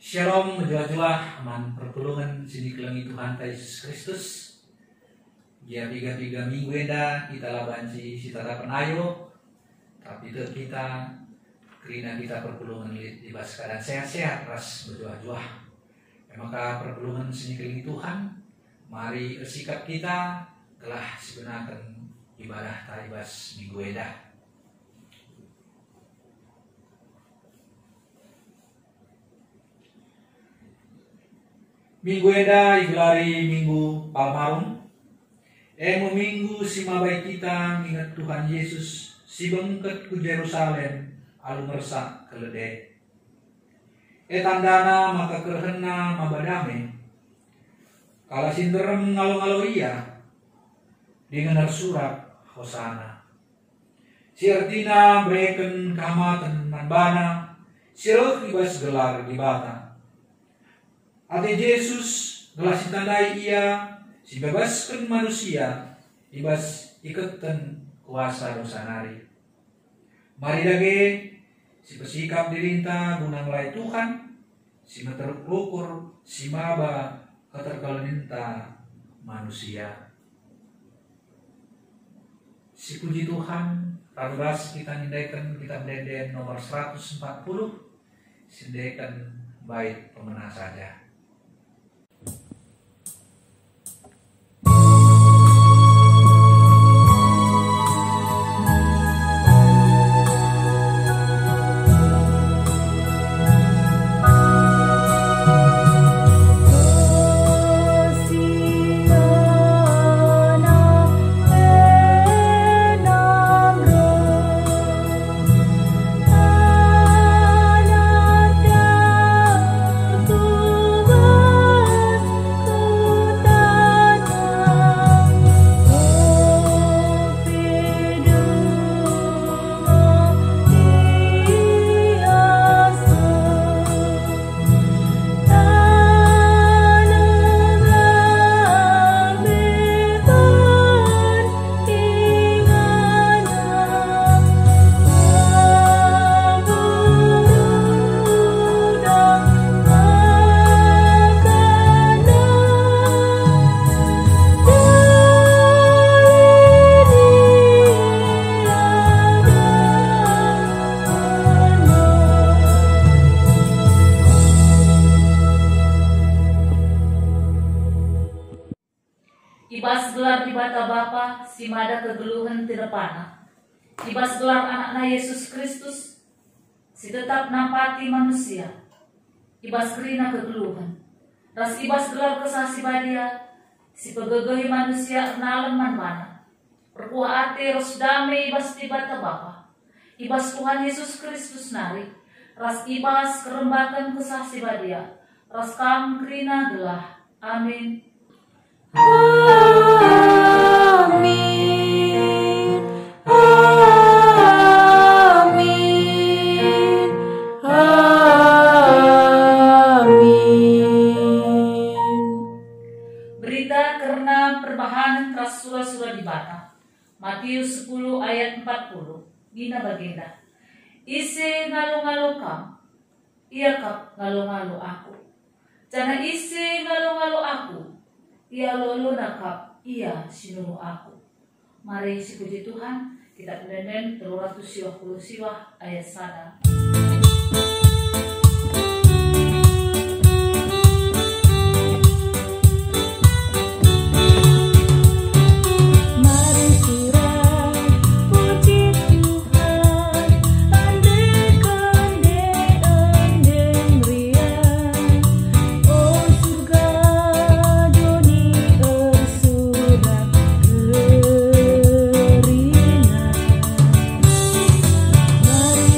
Shalom, menjual-jual aman pertolongan sini kelengi Tuhan Yesus Kristus. Dia 3 minggu enda kita labanci sitara penayo, tapi kita kerina kita pertolongan di bas keadaan sehat-sehat ras berjuah-juah. Maka pertolongan sini kelengi Tuhan, mari bersikap kita telah sebenarkan ibadah taribas minggu enda. Minggu eda igelari Minggu Palmarum. Minggu si mabai kita ingat Tuhan Yesus si bengket ku Yerusalem alu ngersak kelede. Tandana maka kerhena mabadame. Kala sinderem ngalo-ngalo iya dengan surat Hosana. Si artina breken kamatan manbana sirok ibas gelar di bata. Ate Yesus gelas tandai ia si bebaskan manusia ibas iketan kuasa dosa nari. Mari dage si bersikap dirinta guna mulai Tuhan si meterukur si maba keterkalaninta manusia. Si puji Tuhan raduras kita nindaikan kita mendeden nomor 140 sindekan baik pemenang saja. Ibas gelar di bata Bapa, si mada kegeluhan tidak panah. Ibas gelar anakna Yesus Kristus, si tetap nampati manusia. Ibas kerina kegeluhan. Ras ibas gelar kesasi badia, si pegegehi manusia enalem mana. Perkuah ate ros damai ibas di bata Bapa. Ibas Tuhan Yesus Kristus nari. Ras ibas kerembakan kesasi badia. Ras kam kerina gelah. Amin. Amin, amin, amin. Berita karena perbahanan teras sura-sura di bata. Matius 10 ayat 40. Gina baginda. Isi ngalo-ngalo kam, ia kap ngalo-ngalo aku. Jana isi ngalo-ngalo aku, ia lolo nakap, ia sinunu aku. Mari si puji Tuhan, kita pendenden 320 siwah ayat sada. Mari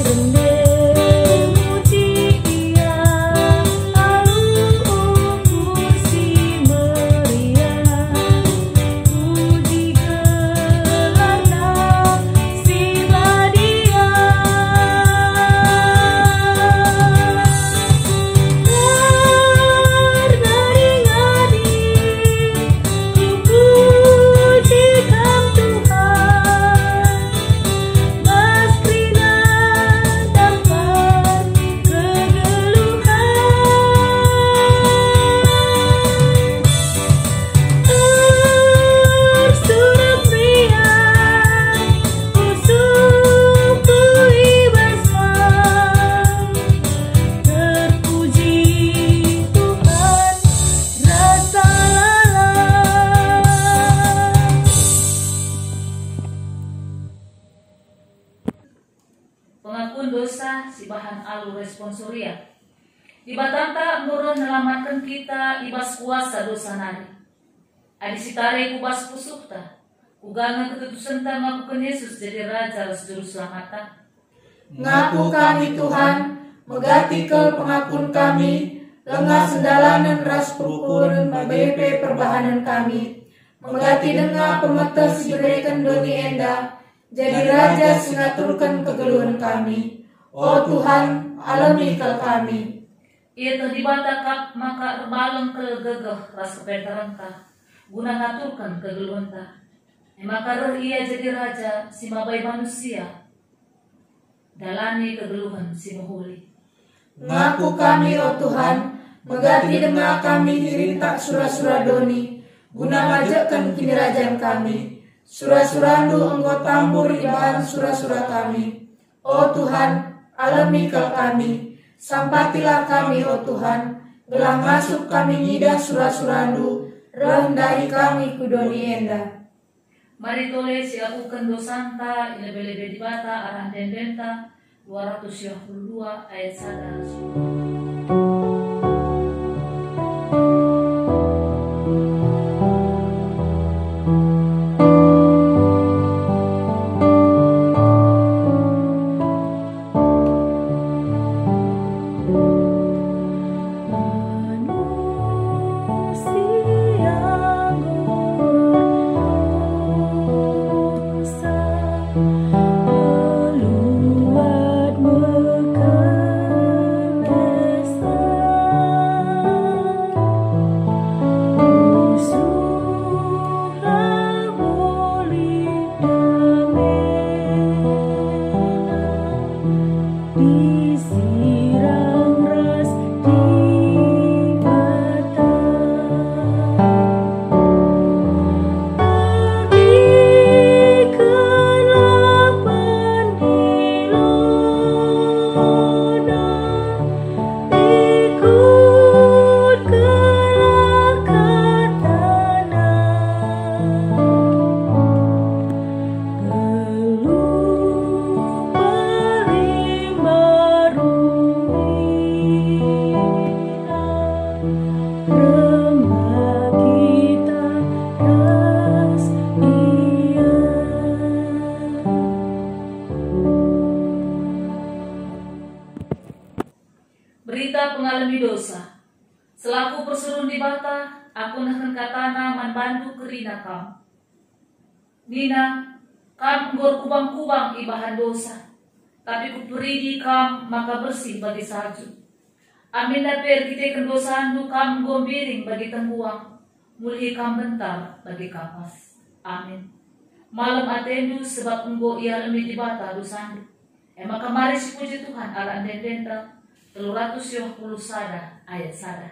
rende halu responsoria. Ibatanta ngoro nelamatkan kita ibas kuasa dosa nari. Adi sitare kubas pusukta. Uganga ketutusan ta ngakukan Yesus jadi Raja ras Juru Selamata. Ngaku kami Tuhan, megati ke pengakun kami, lengah sendalanan ras perukuran BP perbahanan kami. Megati dengar pemetes diberikan doni enda, jadi Raja singaturkan kegeluhan kami. Oh Tuhan, alami kel kami. Ia tadi batakap maka terbaleng ke gegeh ras kepentaranta, guna ngaturkan kegeluhanta. Maka roh ia jadi Raja si mabai manusia, dalani kegeluhan si muhuli. Ngaku kami oh Tuhan, megati dengar kami dirintak surah-surah doni, guna majakkan kini rajaan kami. Surah-surandu engkau tambur ibahan surah-surah kami. Oh Tuhan, alami kel kami. Sampatilah kami oh Tuhan, gelang masuk kami nyidah surah-surandu, rendahi kami kudoni enda. Mari tole siakukan dosanta, ilebe-lebe di bata, arah dendenta, 222 ayat 1. Berita pengalami dosa. Selaku perserun di bata, aku nakan katana manbantu kerina kam. Nina, kam ngor kubang-kubang ibahan dosa. Tapi kuperigi kam maka bersih bagi salju. Amin na per kita kendosandu kam gombiring bagi tengguang. Mulhi kam bentar bagi kapas. Amin. Malam atendu sebab enggo ia lemi di bata dosandu. Maka mari si puji Tuhan ala andendenta. 320 sada ayat sada.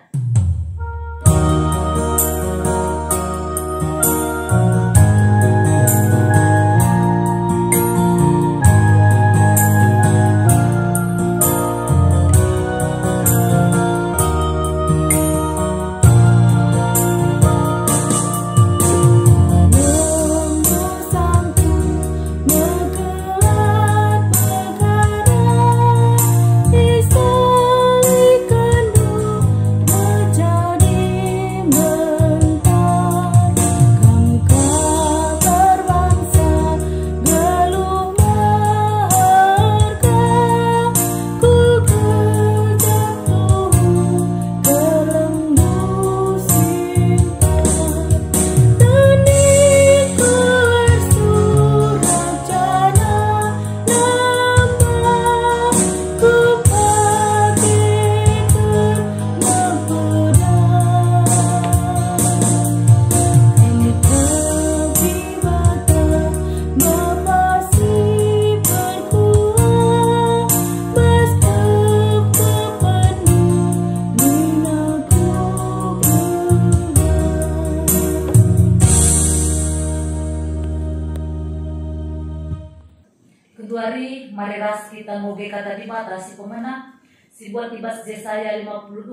Keduari mari ras kita ngoge kata di mata si pemenang si buat ibas Yesaya 52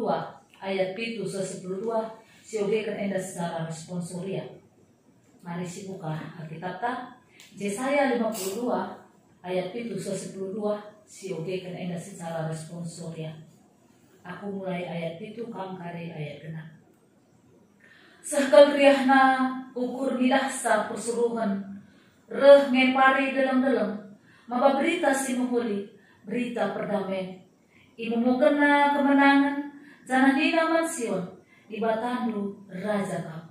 ayat 7 12 si oge kan enda secara responsoria. Mari si buka Alkitab ta Yesaya 52 ayat 7 12 si oge kan enda secara responsoria. Aku mulai ayat itu kam kare ayat genap. Sakal riahna ukur midahsa persuruhan reh ngepari dalam-dalam maba berita si muhuli berita perdamaian imumukena kemenangan janah dina mansion di batandu raja kam.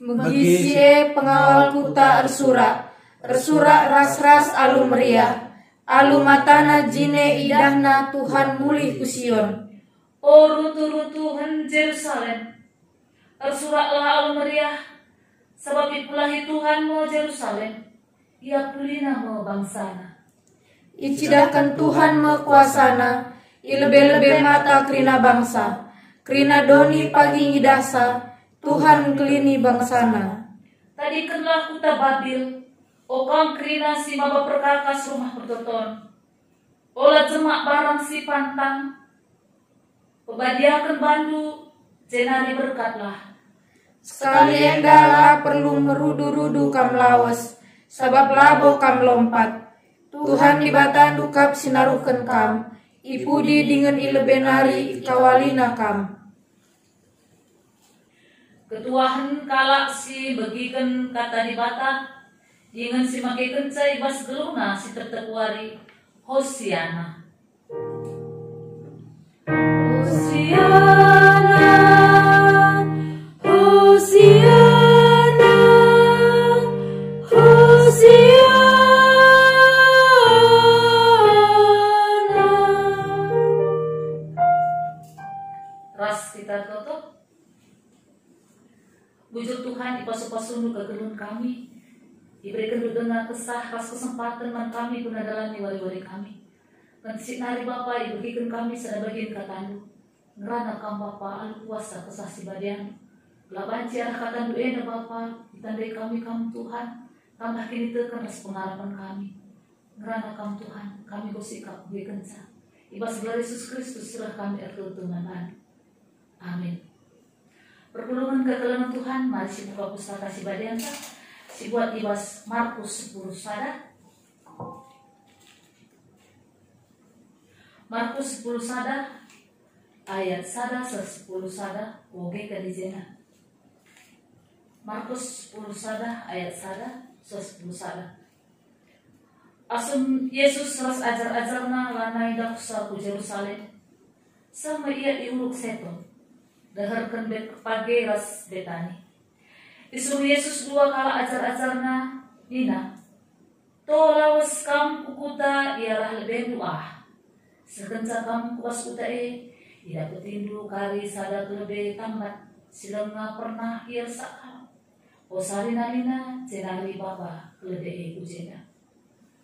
Megisie pengawal kuta ersura ras-ras alu meriah alu matana jine idahna Tuhan mulih kusion. O rutu-rutuhan Jerusalem, ersuraklah alu meriah, sebab ipulahi Tuhanmu Jerusalem, ia pulina mo bangsana. Icidahkan Tuhan me kuasana, ilebe-lebe mata krina bangsa, krina doni pagi ngidasa, Tuhan kelini bangsana. Tadi kenlah kuta Babil, o kang krina si maba perkakas rumah pertoton, olah jemak barang si pantang, pebadiakan bandu, jenari berkatlah. Sekali endala perlu merudu-rudu kam lawas, sabab labo kam lompat. Tuhan di batandu kap sinaruken kam, ipudi dengan ilebenari kawalina kam. Ketuahan kalak si bagikan kata di bata, dengan si makai kencai bas geluna si tertekuari Hosiana. Hosiana, Hosiana, Hosiana. Ras kita tutup. Bujur Tuhan ipasu-pasundu ke gelun kami. Diberikan dengan kesah ras kesempatan man kami guna dalani wari-wari kami. Nanti nari Bapa ibagikan kami sada bagian katandu. Ngerana kam Bapa alu kuasa kesah si badian. Labanci arah katandu ena Bapa ditandai kami kam Tuhan. Tambah kini tekan ras pengalaman kami. Ngerana kam Tuhan kami gosikap gue kenca. Ibas gelar Yesus Kristus serah kami ertutungan. Amin. Perpulungan ketelangan Tuhan, mari si buka pustaka si badian si buat ibas Markus 10 sada. Markus 10 sada ayat sada 10 sada oge ka di jena. Markus 10 sada ayat sada 10 sada. Asum Yesus ras ajar-ajarna lanai daksa ku Jerusalem. Sama ia diuruk seton. Daharkan pagi ras Betani. Disuruh Yesus dua kala ajar-ajarna nina. To lawas kam kukuta ialah lebih doa. Sekenca kam kuas kuta idapetin dulu kari sadar lebih tamat. Silang nga pernah ia sakal. O sarina nina cenari Bapa kelede kujena.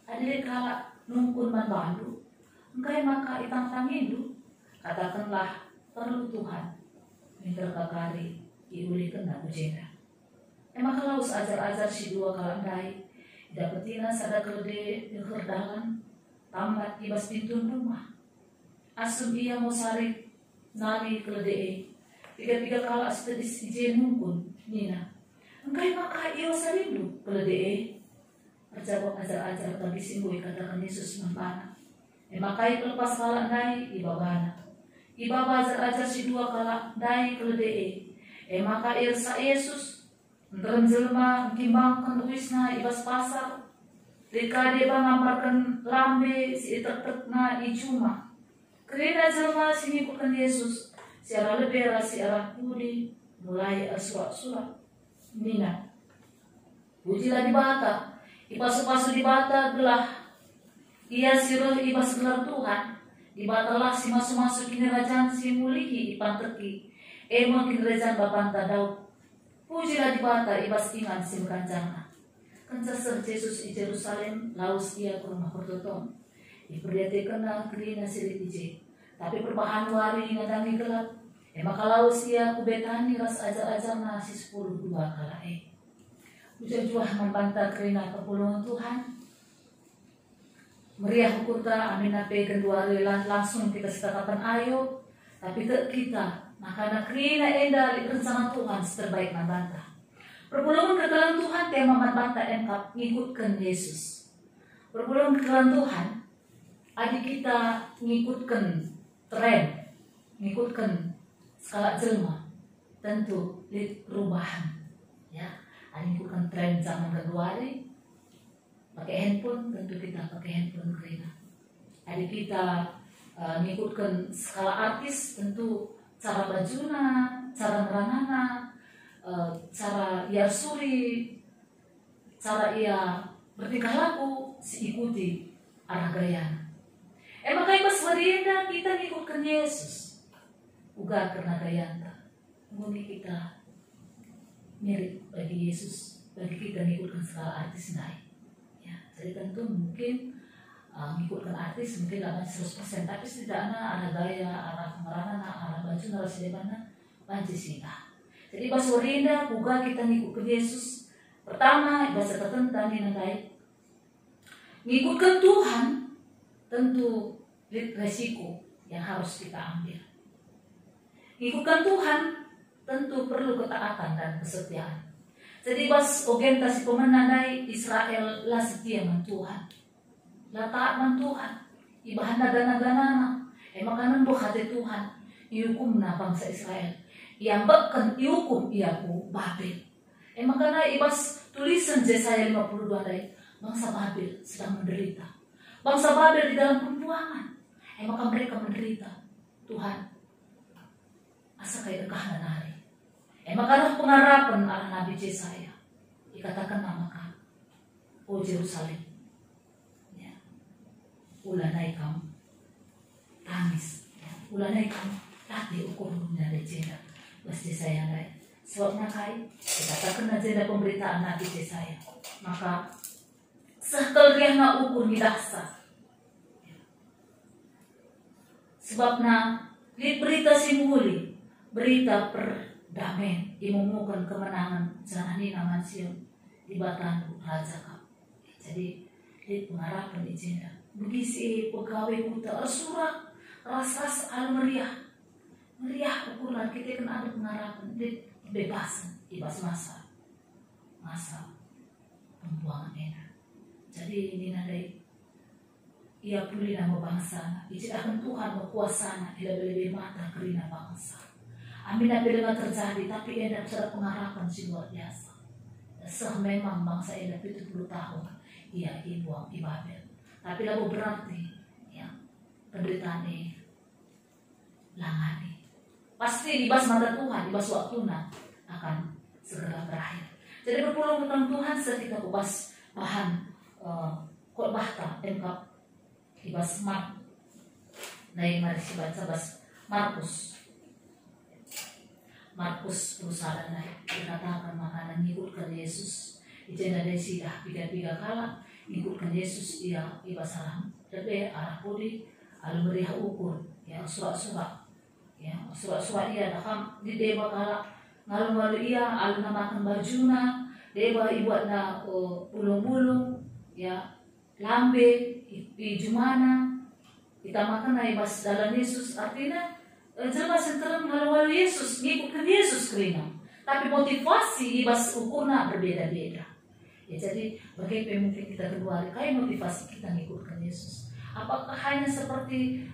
Adik kala nungkun man bandu. Engkai maka itang tangindu. Katakanlah perlu Tuhan. Minta kakari iuli kena kujena. Emang kalau ajar-ajar si dua kalandai dapetina sada kelede herdalan tamat ibas pintu rumah. Asum ia mau sarik nali kelede tiga kala astedis ijen nungkun nina. Engkai maka ia sarindu kelede. Perjawab ajar-ajar bagi simboi katakan Yesus mempana. Emakai pelepas kala nai ibabana. Iba ajar-ajar si dua kala dai kelede. Maka irsa Yesus ngerenjelma kimbangkan uisna ibas pasar. Rika deba ngamparkan lambe si itek-tekna ijuma. Kerina jelma si ngikutan Yesus. Siara lebera si arah pudi mulai surat-surat. Nina. Ujilah di bata. Ipasu-pasu di bata gelah. Ia siruh ibas gelar Tuhan. Dibatalah si masuk-masuk kinirajaan si mulihi ipanteki. Ema kinirajaan bapanta Daud. Pujilah dibata ibas iman si mekancana. Kencasar Yesus di Jerusalem laus ia ke rumah pertoton. Diperlihatkan na kerina sirik ije. Tapi perbahan wari ngadangi gelap. Ema kalaus ia kubetani ras ajar-ajar na si 10 dua kala Ujar-juah membantah kerina kepulungan Tuhan. Meriah hukurta amin ape kedua langsung kita setakapan ayo. Tapi tak kita maka kerina enda rencana Tuhan terbaik membantah. Perpulungan ketelan Tuhan tema membantah engkap ngikutkan Yesus. Perpulungan ketelan Tuhan adik kita ngikutkan tren, ngikutkan skala jelma, tentu perubahan. Ya, ada ngikutkan tren zaman kedua hari, pakai handphone, tentu kita pakai handphone kereta. Adik kita ngikutkan skala artis, tentu cara bajuna, cara merangana, cara ia suri, cara ia bertingkah laku, ikuti arah gaya. Makanya pas merienda kita ngikutkan Yesus, uga karena gaya mungkin kita mirip bagi Yesus, bagi kita ngikutkan skala artis naik. Ya, jadi tentu mungkin ngikutkan artis mungkin gak 100%, tapi setidaknya arah gaya, arah kemerangan, arah baju, arah sedemana banci sih. Jadi pas merienda uga kita ngikutkan Yesus. Pertama, bahasa tertentu ini nanti ngikutkan Tuhan, tentu resiko yang harus kita ambil. Ngikutkan Tuhan, tentu perlu ketaatan dan kesetiaan. Jadi pas orientasi pemenandai Israel lah setia dengan Tuhan, lah taat dengan Tuhan, ibahan nagana-ganana, makanan hati Tuhan, iukumna bangsa Israel, yang bahkan iukum iaku Babel. Makanya ibas tulisan Yesaya 52 dari bangsa Babel sedang menderita. Bangsa Babel di dalam pembuangan. Maka mereka menderita. Tuhan, asa kayak dekahan hari. Maka pengharapan arah Nabi Yesaya dikatakan namakan, oh Yerusalem, ya, ulah naik kamu tangis, ya, ulah naik kamu latih ukur dari jeda, bas Yesaya naik. Sebabnya kai dikatakan aja ada pemberitaan Nabi Yesaya, maka sekelriana ukur midaksa. Sebabnya lihat berita simuli, berita perdamaian, imumukan kemenangan janani naman Sion di Batandu Raja Kap. Jadi lihat pengharapan ijenda. Begisi pegawai kuta surat ras-ras meriah ukuran kita kan ada pengharapan, lihat bebasan ibas masa pembuangan enak. Jadi ini nadai ia pulih nama bangsa, ijinkan Tuhan berkuasa, lebih-lebih mata kerina bangsa. Amin apa yang terjadi, tapi enak secara pengharapan si luar biasa. Memang bangsa enak 70 tahun, ia dibuang di Babel. Tapi lalu berarti, ya penderitaan ini langani. Pasti dibas mata Tuhan, dibas waktunya akan segera berakhir. Jadi berpulang tentang Tuhan seketika kubas bahan khotbah engkap ibas naik mari si baca bas Markus perusahaan naik dikatakan makanan ngikutkan Yesus ijenda dari sidah tiga kala ngikutkan Yesus dia ibas arah pudi alu meriah ukur ya surat iya dakam di deba kala ngalu iya alu namakan bajuna deba ibuatna bulung-bulung ya lambe di jumana kita makan ibas dalam Yesus, artinya jelas senteran ngalu Yesus ngikutkan Yesus kerina, tapi motivasi ibas ukurna berbeda-beda. Ya jadi bagaimana mungkin kita kedua kayak motivasi kita ngikutkan Yesus, apakah hanya seperti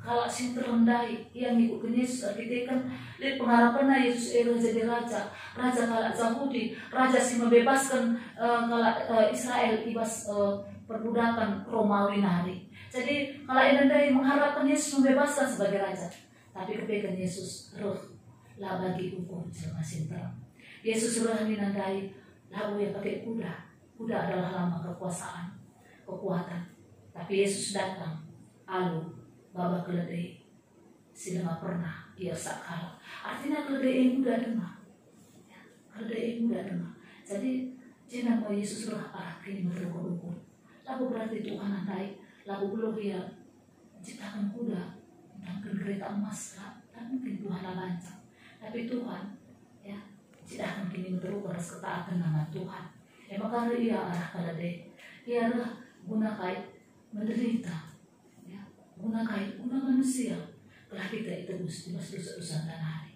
kalau sing terendai yang ngikutkan Yesus, kita kan lihat pengharapan Yesus jadi raja kalau Yahudi, raja sing membebaskan kalau Israel ibas perbudakan Romawi nari. Jadi kalau Indonesia mengharapkan Yesus membebaskan sebagai raja, tapi kebaikan Yesus roh lah bagi hukum jelma sinter. Yesus roh minandai lalu yang pakai kuda adalah lama kekuatan. Tapi Yesus datang alu baba keledai sila pernah ia sakala. Artinya keledai muda dengar. Ya, keledai muda dengar. Jadi jangan mau Yesus roh arah kini berukun. Lalu berarti Tuhan andai lalu belum dia ciptakan kuda dan kereta emas dan mungkin Tuhan lancar. Tapi Tuhan ya ciptakan kini berukun atas ketaatan nama Tuhan. Maka ia arah keledai. Ia adalah guna kait menderita. Guna manusia telah kita ditebus di dosa-dosa dan hari.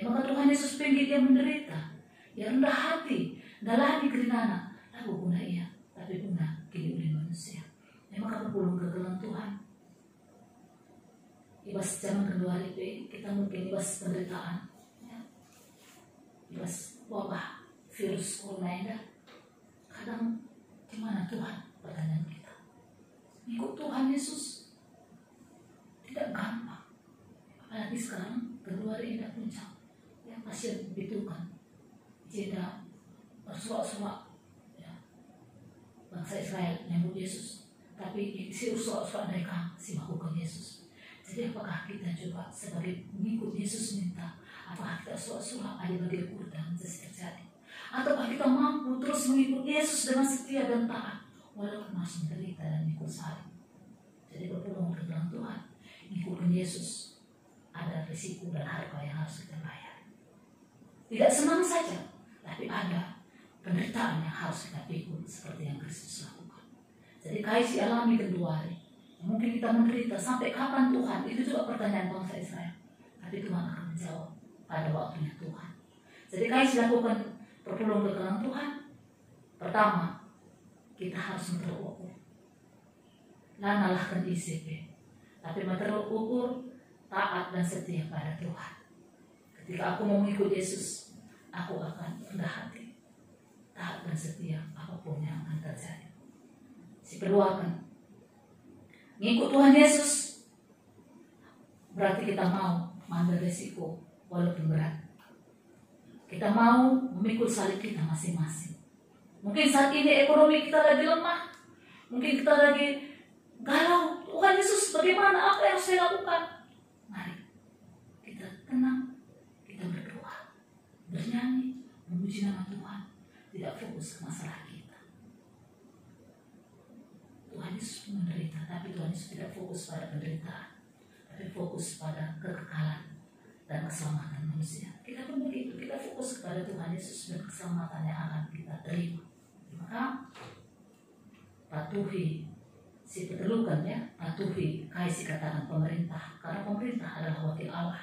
Maka Tuhan Yesus pengen dia menderita, ya rendah hati, dalam hati kerinana, lalu guna ia, tapi guna kini oleh manusia. maka berpulung ke dalam Tuhan. Ibas zaman kedua hari kita mungkin ibas penderitaan, ya. Ibas wabah virus corona ini. Kadang gimana Tuhan? Pertanyaan kita. Ikut Tuhan Yesus tidak gampang. Apalagi sekarang kedua hari ini puncak, yang pasien dibutuhkan, jeda bersuara-suara, ya. Bangsa Israel menyambut Yesus, tapi si usul-usul mereka si melakukan Yesus. Jadi apakah kita juga sebagai pengikut Yesus minta, apakah kita suara-suara ada bagi dan terjadi, ataukah kita mampu terus mengikut Yesus dengan setia dan taat walaupun masih menderita dan ikut salib. Jadi berpeluang ke dalam Tuhan, ikutin Yesus ada risiko dan harga yang harus kita bayar. Tidak senang saja, tapi ada penderitaan yang harus kita pikul seperti yang Kristus lakukan. Jadi kasih alami kedua hari. Mungkin kita menderita sampai kapan Tuhan? Itu juga pertanyaan bangsa Israel. Tapi Tuhan akan menjawab pada waktunya Tuhan. Jadi kasih lakukan perpulung ke dalam Tuhan. Pertama, kita harus terukur. Lanalahkan ICP. Tapi terukur, taat dan setia pada Tuhan. Ketika aku mau mengikut Yesus, aku akan rendah hati, taat dan setia apapun yang akan terjadi. Si kedua kan, mengikut Tuhan Yesus berarti kita mau mengambil resiko walaupun berat. Kita mau memikul salib kita masing-masing. Mungkin saat ini ekonomi kita lagi lemah, mungkin kita lagi galau. Tuhan Yesus, bagaimana? Apa yang saya lakukan? Mari kita tenang, kita berdoa, bernyanyi, memuji nama Tuhan, tidak fokus ke masalah kita. Tuhan Yesus menderita, tapi Tuhan Yesus tidak fokus pada penderitaan, tapi fokus pada kekekalan dan keselamatan manusia. Kita pun begitu, kita fokus kepada Tuhan Yesus dan keselamatan yang akan kita terima. Maka patuhi si perlukan, ya, patuhi kasih katakan pemerintah, karena pemerintah adalah wakil Allah.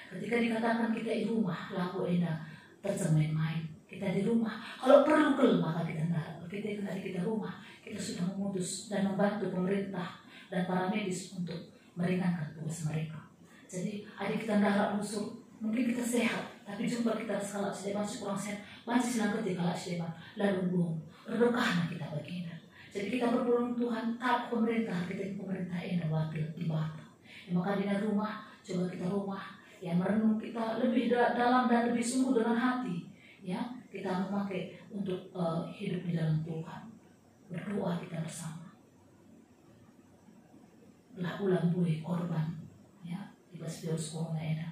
Ketika dikatakan kita di rumah, laku enak terjemain-main, kita di rumah. Kalau perlu maka kita tidak. Kita di rumah, kita sudah memutus dan membantu pemerintah dan para medis untuk meringankan tugas mereka. Jadi adik kita darah busuk, mungkin kita sehat, tapi jumpa kita skala sudah masih kurang sehat, masih senang ketika sehat, lalu belum redekahnya kita begini. Jadi kita berpulung Tuhan, taat pemerintah, kita pemerintah ini wakil ibadah. Maka di rumah, coba kita rumah, yang merenung kita lebih dalam dan lebih sungguh dengan hati, ya. Kita memakai untuk hidup di dalam Tuhan. Berdoa kita bersama. Lah ulang bui korban, ya, di virus corona ini.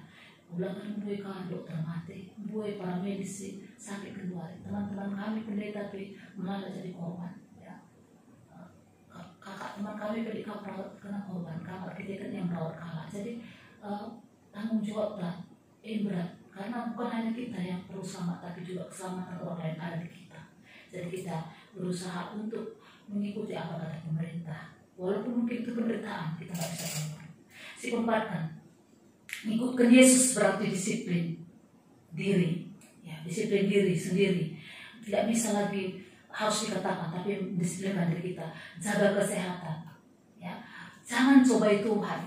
Ulang bui kan dokter mati, bui para medis sakit kedua. Teman-teman kami pendeta tapi malah jadi korban, ya. Kakak teman kami ketika perawat kena korban, kakak kita yang perawat kalah. Jadi tanggung jawab dan berat. Karena bukan hanya kita yang perlu selamat, tapi juga keselamatan orang lain ada di kita. Jadi kita berusaha untuk mengikuti apa kata pemerintah. Walaupun mungkin itu penderitaan, kita nggak bisa keluar. Si keempat kan, mengikutkan Yesus berarti disiplin diri, ya, disiplin diri sendiri. Tidak bisa lagi harus dikatakan, tapi disiplinkan diri kita, jaga kesehatan, ya. Jangan cobai Tuhan.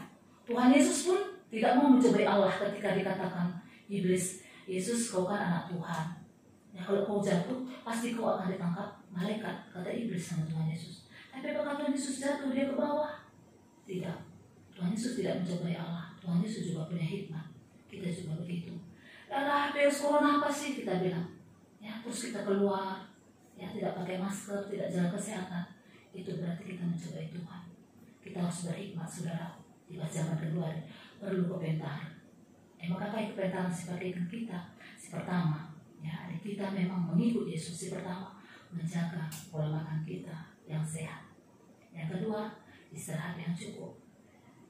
Tuhan Yesus pun tidak mau mencobai Allah ketika dikatakan iblis, Yesus kau kan anak Tuhan. Ya, kalau kau jatuh, pasti kau akan ditangkap malaikat, kata iblis sama Tuhan Yesus. Tapi apakah Tuhan Yesus jatuh dia ke bawah? Tidak. Tuhan Yesus tidak mencobai Allah. Tuhan Yesus juga punya hikmat. Kita juga begitu. Alah, virus corona apa sih kita bilang? Ya, terus kita keluar, ya, tidak pakai masker, tidak jaga kesehatan. Itu berarti kita mencobai Tuhan. Kita harus berhikmat, saudara. Di zaman kedua perlu kebentar. Maka apa kebentar sebagai kita? Si pertama, ya, kita memang mengikut Yesus. Si pertama, menjaga pola makan kita yang sehat. Yang kedua, istirahat yang cukup.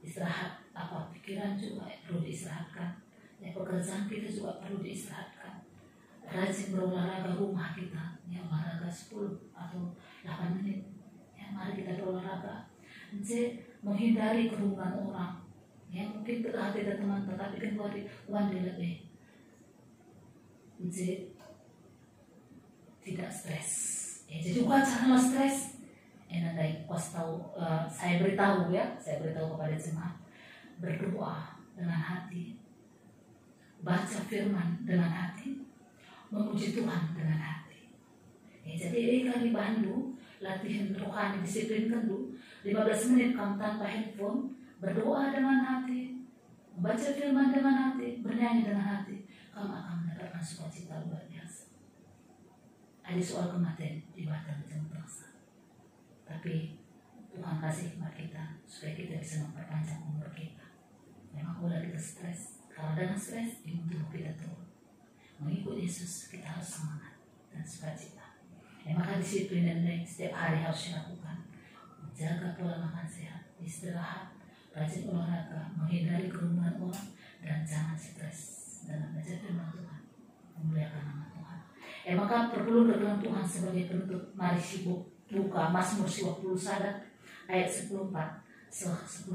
Istirahat apa pikiran juga perlu diistirahatkan. Ya, pekerjaan kita juga perlu diistirahatkan. Rajin berolahraga rumah kita, ya, olahraga 10 atau 8 menit. Ya, mari kita berolahraga. Menghindari kerumunan orang. Ya, mungkin kita ada teman tetapi kan buat lebih. Tidak stres. Ya, jadi bukan janganlah stres. Enandai kuas tahu, saya beritahu kepada jemaat, berdoa dengan hati, baca firman dengan hati, memuji Tuhan dengan hati. Jadi kami bantu latihan rohani, disiplin dulu 15 menit kamu tanpa handphone, berdoa dengan hati, membaca firman dengan hati, bernyanyi dengan hati, kamu akan mendapatkan sukacita luar biasa. Ada soal kematian di batang jangan terasa. Tapi Tuhan kasih hikmat kita supaya kita bisa memperpanjang umur kita. Memang kalau kita stres, kalau dengan stres, imun tubuh kita turun. Mengikut Yesus kita harus semangat dan sukacita. Maka disiplin dan baik setiap hari harus dilakukan. Jaga pola makan sehat, istirahat, rajin olahraga, menghindari kerumunan orang, dan jangan stres dalam belajar firman Tuhan, memuliakan nama Tuhan. Maka perlu dengan Tuhan sebagai penutup. Mari sibuk buka Mazmur 20 ayat 14 16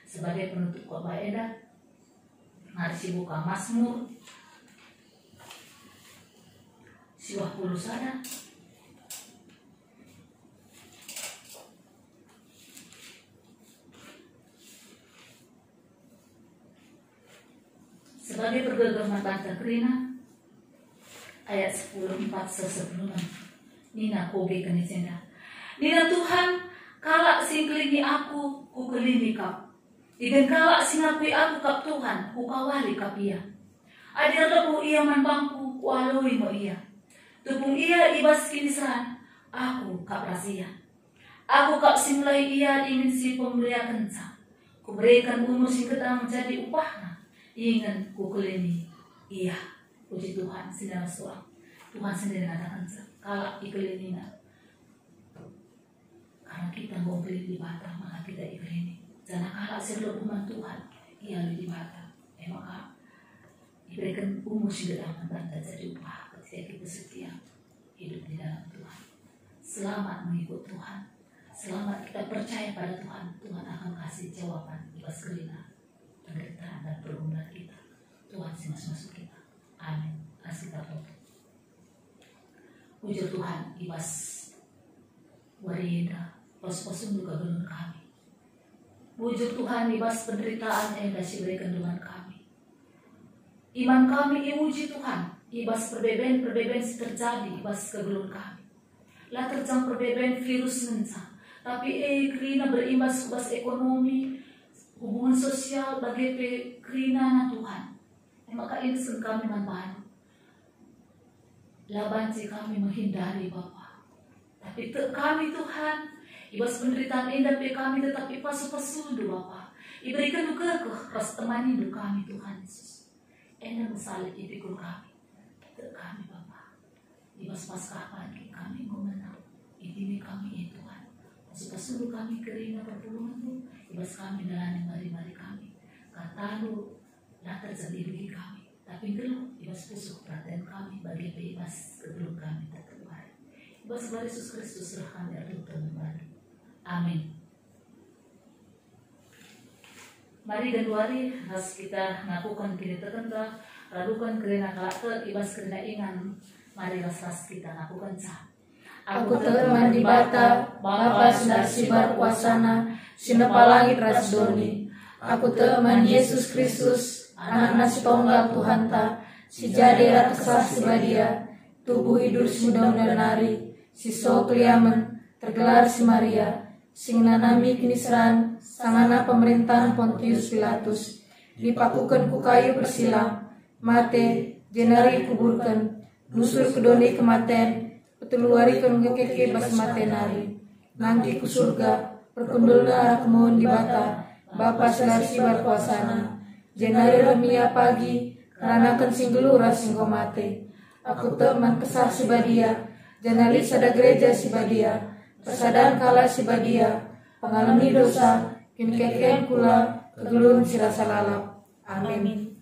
sebagai penutup khotbah Eda. Mari buka Mazmur 20 sebagai pergagaman bantah kerina ayat 10 4 sebelum Nina koge kenisenda. Nina Tuhan, kalak singkelingi aku, ku kelini kap. Ikan kalak singakui aku kap Tuhan, ku kawali kap ia. Adir lepu ia manbangku, ku aloi mo ia. Tupung ia ibas kinisan, aku kap rasia. Aku kap simlai ia ingin si pemulia kenca. Ku berikan umur sing ketang menjadi upahna. Ingin ku kelini ia. Puji Tuhan, sindang suang. Tuhan sendiri mengatakan kalau ikelini karena kita mau beli di bata, maka kita ikelini. Jangan kalau sebelum umat Tuhan ia di bata. Maka diberikan umur sudah aman dan jadi upah ketika kita setia hidup di dalam Tuhan. Selamat mengikut Tuhan. Selamat kita percaya pada Tuhan. Tuhan akan kasih jawaban ibas kelina, penderitaan dan pergumulan kita. Tuhan masuk kita. Amin. Asik kita. Puji Tuhan, ibas warienda, pos-posum juga belum kami. Puji Tuhan, ibas penderitaan yang kasih berikan dengan kami. Iman kami imuji Tuhan, ibas perbedaan terjadi, ibas kebelum kami. Lah terjang perbedaan virus menca, tapi kerina berimbas ibas ekonomi, hubungan sosial bagi kerina na Tuhan. Maka ini kami membantu. Labanci kami menghindari Bapa. Tapi kami Tuhan, ibas penderitaan indah kami tetapi pasu-pasu Bapa. Iberikan duka keras temani hidup kami Tuhan Yesus. Endah mesalib dipikul kami. Kami Bapa. Ibas pasca pagi kami memenang. Ini kami Tuhan. Pasu-pasu kami kerina perpulungan tu. Ibas kami dalani mari-mari kami. Kata lu dah terjadi bagi kami. Tapi belum ibas pusuk perhatian kami bagi bebas sebelum kami terkeluar. Ibas kepada Yesus Kristus serahkan ya Tuhan kembali. Amin. Mari dan wari harus kita ngakukan kini terkenal, radukan kerana kelak ibas kerana ingan. Mari ras kita ngakukan sah. Aku teman di bata, Bapa sinar sibar kuasana, sinepa langit rasdoni. Aku teman Yesus Kristus, anak nasi tonggal Tuhan ta, si jadi raksasa si badia, tubuh hidup si muda nari, si so kliamen, tergelar si Maria, sing nanami kinisran, sangana pemerintahan Pontius Pilatus, dipakukan ku kayu persilang, mate, jenari kuburkan, dusur kedoni kematen, petuluari kengekeke bas matenari, nanti ku surga, perkundul arah kemohon di bata, Bapa selar sibar kuasana, jenari remia pagi, karena kan singgelura singgo mate. Aku teman kesah si badia, jenari sada gereja si badia, persadaan kala si badia, pengalami dosa, kinkeken kula, kegelun si rasa lalap. Amin.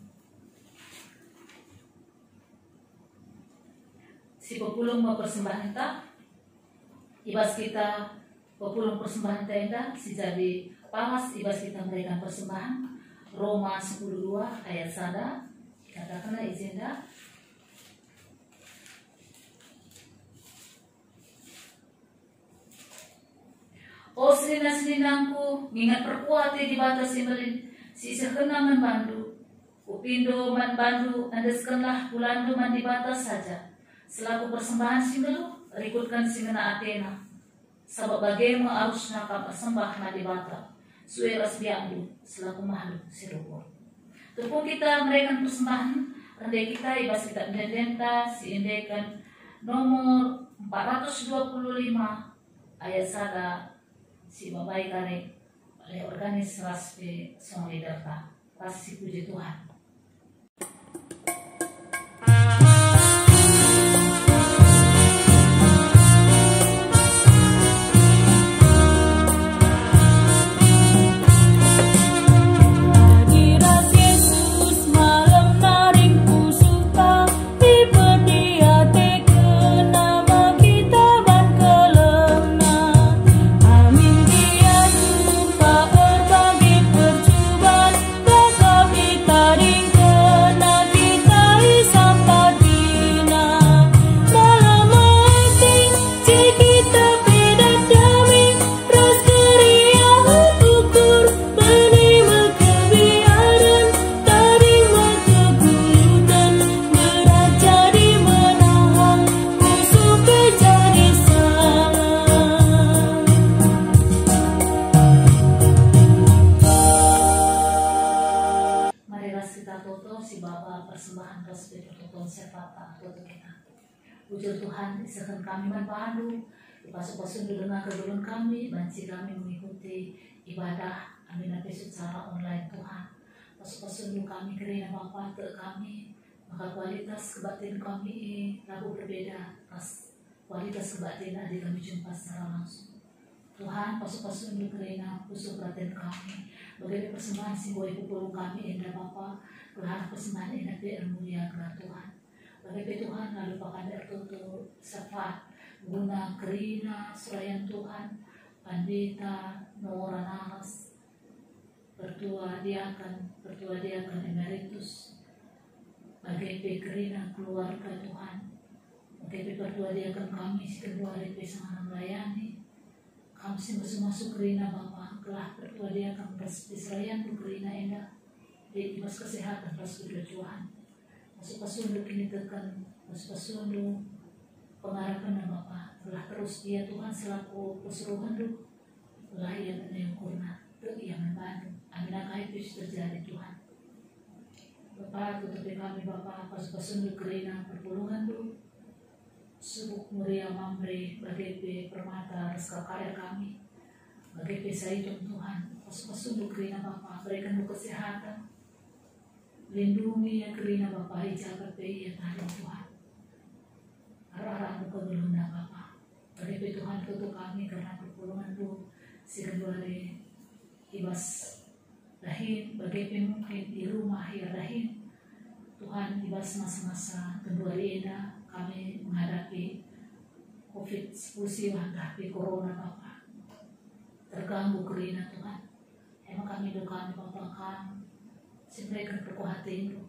Si pepulung mau persembahan kita, ibas kita pepulung persembahan tenda, si jadi pamas ibas kita memberikan persembahan. Roma 10:2 ayat 1 katakanlah izinda. O selina-selinangku, ngingat perkuati di batas simelin, si sekenangan bandu. Upindo man bandu, andeskanlah bulandu man di batas saja. Selaku persembahan simelu, rikutkan singena Athena. Sabab bagaimu arus nakam persembah man di bata. Sueras biangdu, selaku makhluk sirupur. Tepung kita mereka persembahan, rendai kita ibas kita mendenta, si indekan nomor 425 ayat sada si babai kare oleh organis raspe solidarta. Pasti puji Tuhan. Persembahan resmi untuk serta untuk kita. Puji Tuhan, isakan kami manpandu, ipasuk-pasuk dengan kedulun kami, banci kami mengikuti ibadah amin secara online Tuhan. Pasuk-pasuk kami kerana Bapa te kami, maka kualitas kebatinan kami lagu berbeda, kualitas kebatinan adik kami jumpa secara langsung. Tuhan, pasuk-pasuk kerana pusuk perhatian kami, bagaimana persembahan simbol ibu kami indah Bapa. Tuhan persembahan enak di mulia kepada Tuhan. Bagi Tuhan lalu pakai tertutup syafaat guna kerina surayan Tuhan pandita Nora Naras pertua diakan emeritus bagi kerina keluarga Tuhan bagi pertua diakan kami kedua hari sangat melayani kami masuk kerina Bapa kelah pertua diakan perserayan kerina endah di mas kesehatan pas Tuhan masuk pasunduk ini tekan masuk pasunduk pengharapan dan Bapa telah terus dia Tuhan selaku keseluruhan lu telah ia yang kurna yang membantu amin akai itu terjadi Tuhan Bapa tutupi kami Bapa pas pasunduk kerina perpulungan lu subuk muria mamre bagi permata reskal karya kami bagi pesaitun Tuhan pas pasunduk kerina Bapa berikan lu kesehatan lindungi yang kerina Bapa jaga ya Tuhan arah-arah muka gelunda Bapa bagi Tuhan tutup kami karena perpulungan lu si kedua hari ibas rahim bagi mungkin di rumah ya rahim Tuhan ibas masa-masa kedua hari kami menghadapi COVID-19 menghadapi corona Bapa terganggu kerina Tuhan emang kami doakan Bapa kami seberikan perkuatan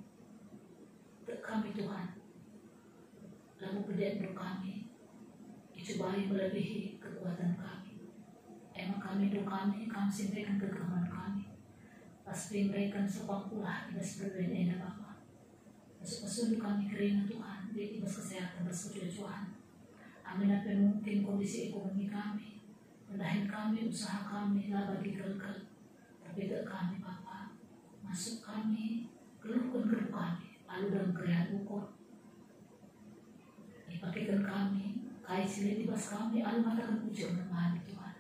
kami Tuhan lalu berdiam kami itu baik melebihi kekuatan kami emang kami kami seberikan kegemaran kami pasti mereka sepang pula ibas berbeda enak Bapa masuk kami kerina Tuhan di ibas kesehatan bersedia Tuhan amin apa mungkin kondisi ekonomi kami mendahin kami usaha kami lah bagi gagal tapi tak kami Bapa masuk kami, keluhkan kami, lalu dalam kerjaan ukur. Dipakaikan kami, kait silit dibas kami, lalu matakan puji menemani Tuhan.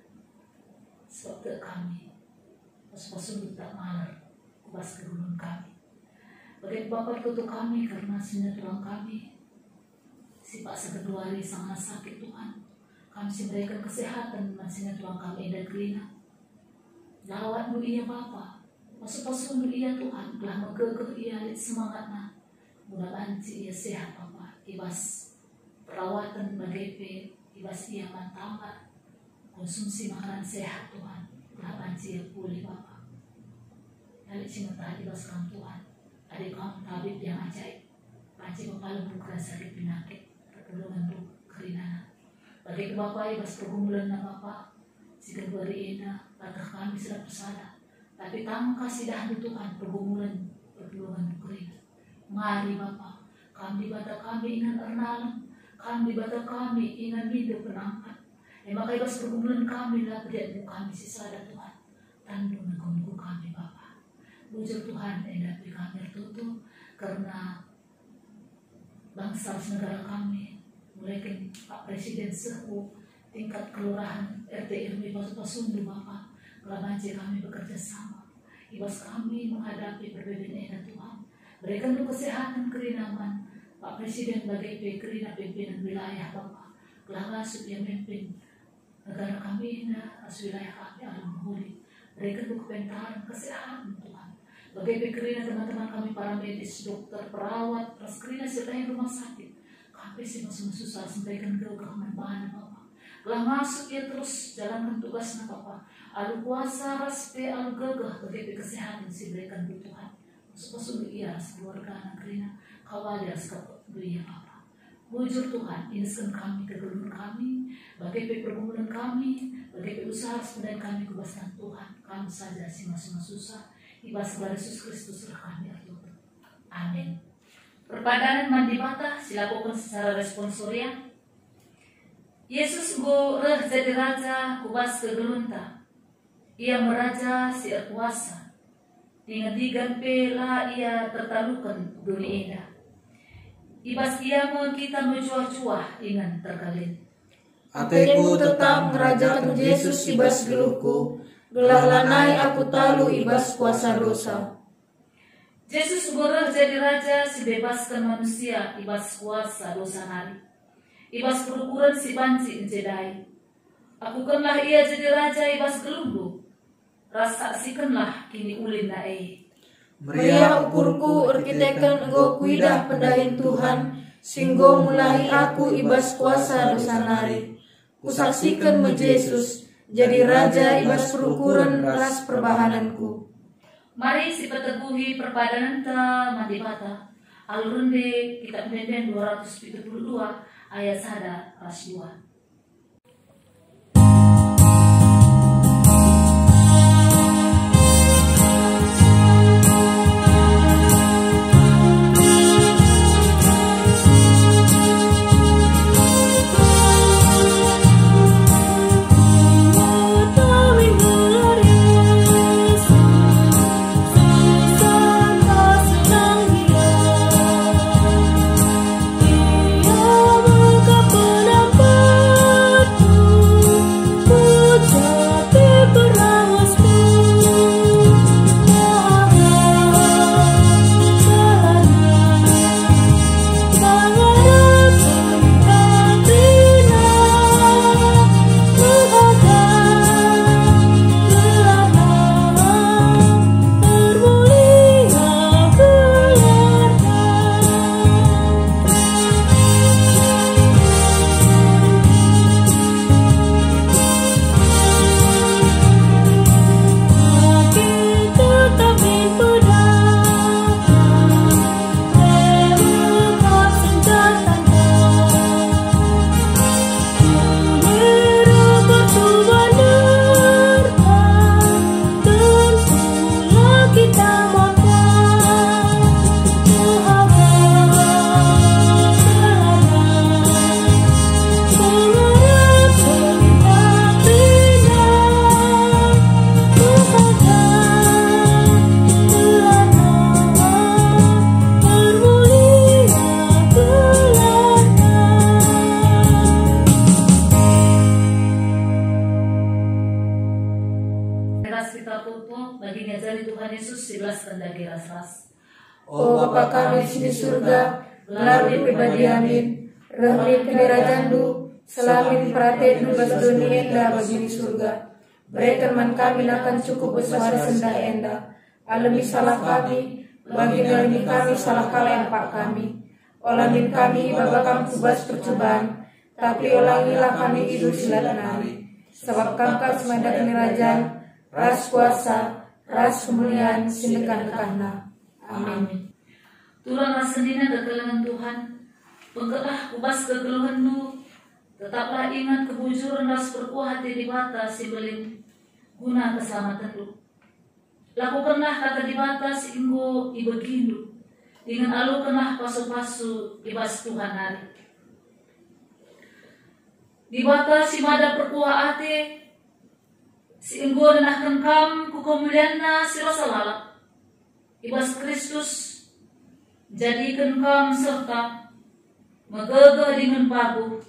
Sebab tak kami, pas-pasun tak malar, kubas kedulun kami. Bagi Bapak tutup kami, karena sinyal tulang kami, si Pak sekedua hari sangat sakit Tuhan. Kami memberikan kesehatan, sinyal tulang kami dan kerina. Lawatmu iya Bapak. Pasuk-pasuk ia Tuhan telah megegeh ia semangatnya mudah-mudahan ia sehat Bapa ibas perawatan bagi ibas ia mantamba konsumsi makanan sehat Tuhan telah banci ia pulih Bapa dari cinta ibas kamu Tuhan adik kamu tabib yang ajaib banci Bapa bukan sakit penyakit pertolongan lu kerina bagi Bapa ibas pergumulan Bapa Sikan beri ina, patah kami sudah bersalah. Tapi tangka sidah Tuhan pergumulan kerina. Mari Bapa, kami bata kami ingat ernalan, kami bata kami ingat hidup penangkat. Maka ibas pergumulan kami lah beriat kami sisada Tuhan. Tandung nagunggu kami Bapa. Bujur Tuhan endapi kami tertutup karena bangsa negara kami mulai ke Pak Presiden sehu tingkat kelurahan RT RW Pasundu Bapak Kelabanci kami bekerja sama. Ibas kami menghadapi perbedaan Tuhan. Berikan lu kesehatan kerinaman Pak Presiden bagai kerina pimpinan wilayah Bapak. Kelangasup yang memimpin negara kami wilayah kami alhamdulillah. Berikan lu kepentaran kesehatan Tuhan. Bagai kerina teman-teman kami para medis, dokter, perawat, kerina serta rumah sakit. Kami sih masih susah sampaikan ke bahan Bapak. Telah masuk ya terus jalankan tugasnya Bapak. Alu kuasa raspe alu gagah bagi kesehatan si berikan Tuhan. Masuk iya keluarga anak rina kawali askap dunia Bapak. Bujur Tuhan iniskan kami kegeluhan kami bagi pergumulan kami bagi usaha sebenarnya kami kebasan Tuhan. Kami saja si masih susah ibas kepada Yesus Kristus kami Allah. Amin. Perpadanan mandi mata silakukan secara responsorial. Yesus goreh jadi raja kubas kegelunta. Ia meraja si kuasa. Dengan digan pela ia tertalukan dunia indah. Ibas ia kita mencuah-cuah dengan terkalin. Ateku tetap merajakan Yesus ibas geluhku. Gelah lanai aku talu ibas kuasa dosa. Yesus goreh jadi raja si bebaskan manusia ibas kuasa dosa nari. Ibas perukuran si banci encedai. Akukanlah ia jadi raja ibas gelumbu. Rasaksikanlah kini ulin nae. Meriah ukurku erkitekan engkau kuidah pendahin Tuhan. Singgo mulahi aku ibas kuasa dosa nari. Kusaksikan me Yesus jadi raja ibas perukuran ras perbahananku. Mari si peteguhi perpadanan ta mandi mata. Alurunde kitab Pemben 272 ayat 1 ras 2. O Bapa kami di surga, gelarni pribadi amin, rahmi kerajaan-Du, selamin praten nubas dunia enda bagi di surga. Berikan man kami akan cukup besar senda enda, alami salah kami, bagi dalami kami salah kalian pak kami. Olamin kami babakam kubas percobaan, tapi olangilah kami hidup silat-nari. Sebab Kangka semada kerajaan, ras kuasa, ras kemuliaan, sindekan-dekahna. Amin. Turun rasandina kegelangan Tuhan, penggelah kubas kegeluhan-Nu, Tetaplah ingat kebujuran ras berkuah hati di bata si beling guna keselamatan lu. Lakukanlah kata di bata si inggo ibegindu dengan alu kenah pasu-pasu ibas Tuhan hari. Di bata si mada perkuah hati si inggo denahkan kam ku kemulianna si rasa lalap ibas Kristus jadikan kam serta megegeh dengan pagu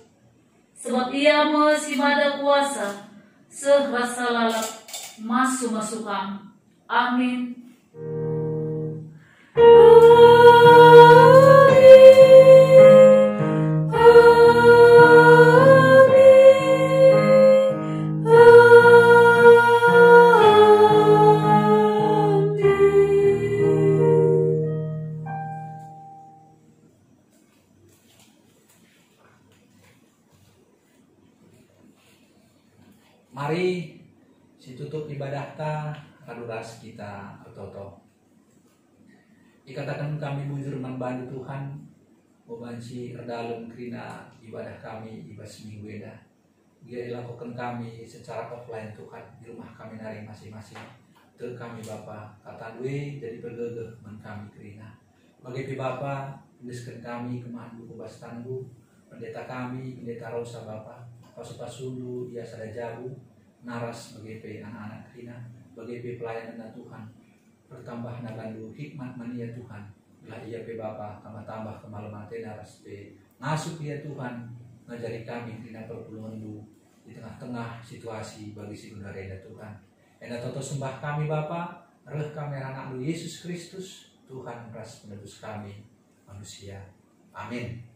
sebab ia masih mada kuasa serasa lalap masuk kam. Amin. Mari si tutup ibadah ta aduras kita toto. Ikatakan kami bujur membantu Tuhan membanci erdalem kerina ibadah kami ibas minggu eda. Dia dilakukan kami secara offline Tuhan di rumah kami nari masing-masing. Ter kami Bapa kata due jadi bergegeh men kami kerina. Bagi Bapa tuliskan kami kemahan buku bas tangguh pendeta kami pendeta Rosa Bapa pasu-pasulu ia sada jauh naras bagi anak-anak kerina bagi pelayanan Tuhan bertambah nagandu hikmat mania Tuhan lah ia Bapa tambah kemalaman naras masuk ia Tuhan ngajari kami kerina perpuluhan di tengah-tengah situasi bagi si gunareda Tuhan. Enda toto sembah kami Bapa reh kami anak Yesus Kristus Tuhan ras penebus kami manusia. Amin.